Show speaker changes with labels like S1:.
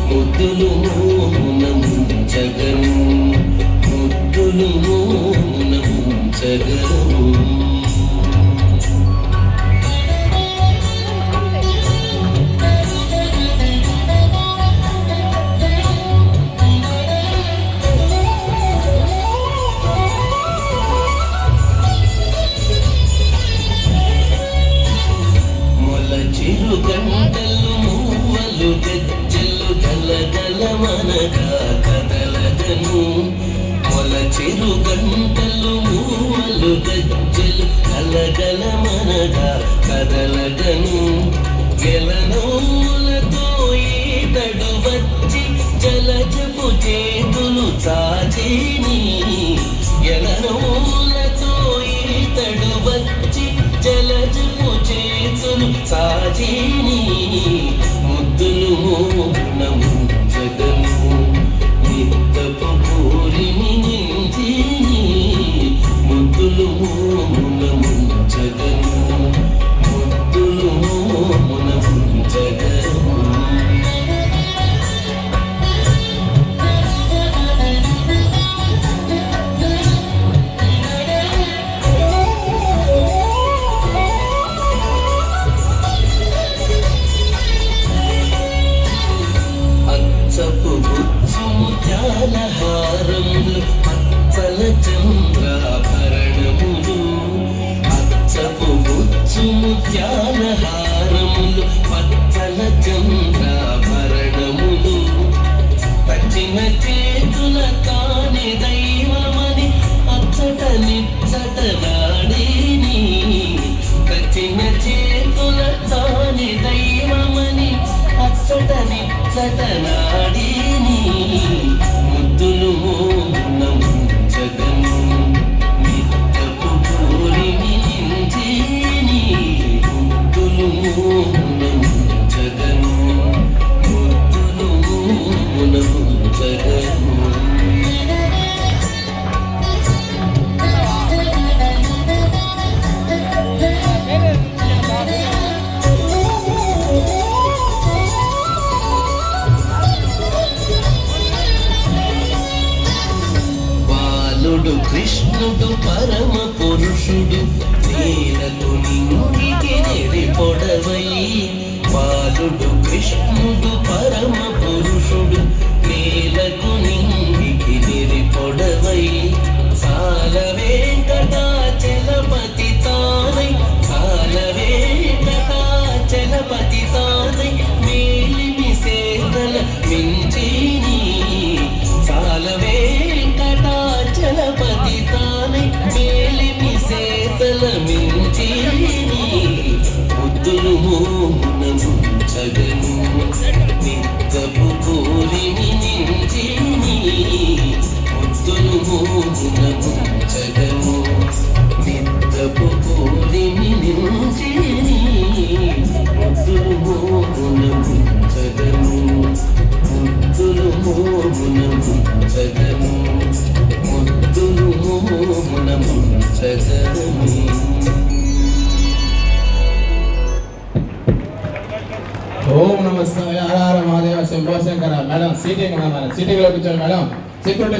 S1: ముద్దులు ముంచగను ముద్దులు ముంచగను చిరుగంటలు మూవలు గజ్జలు గలగలమనగా కదలగను మొల చిరుగంటలు మూవలు గజ్జలు గలగలమనగా కదలగను గెలనోలతో ఈతడు వచ్చి జలజపు చేతులు చాచేని గెలనోలతో ఈతడు వచ్చి జలజపు చేతులు సాజీని ముద్దులు ముంచగను నిత్తపు పూరిని నింజిని ముద్దులు ముంచగను ముద్దులు ముంచగను ముత్యాలహారములు పచ్చల చంద్రాభరణములు అచ్చపు బుచ్చు ముత్యాలహారములు పచ్చల చంద్రాభరణములు పచ్చిన చేతుల కాని దైవమని అచ్చట నిచ్చట నాడేని పచ్చిన చేతుల కాని దైవమని అచ్చట నిచ్చట నాడేని ముద్దులు ముంచగను నిత్తపు పూరిని నింజిని ముద్దులు ముంచగను ముద్దులు ముంచగను కృష్ణుడు పరమ పురుషుడు నేలకు నింగికి నెరి పొడవై బాలుడు కృష్ణుడు పరమ పురుషుడు నేలకు నింగికి నెరి పొడవై సాల వెంకటాచలపతి తానై సాల వెంకటాచలపతి తానై మేలిమి సేవల మించిని సాల చలపతి తానై మేలిమి సేతల మించిని ముద్దులు ముంచగను నిత్తపు పూరిని నింజిని ముద్దులు ముంచగను నిత్తపు పూరిని నింజిని ముద్దులు ముంచగను ముద్దులు ముంచగను ముద్దులు ముంచగను.
S2: ఓం నమః శివాయ హర హర మహాదేవ శంభో శంకర. మేడం సీటింగ్ కూర్చోండి మేడం. సెక్యూరిటీ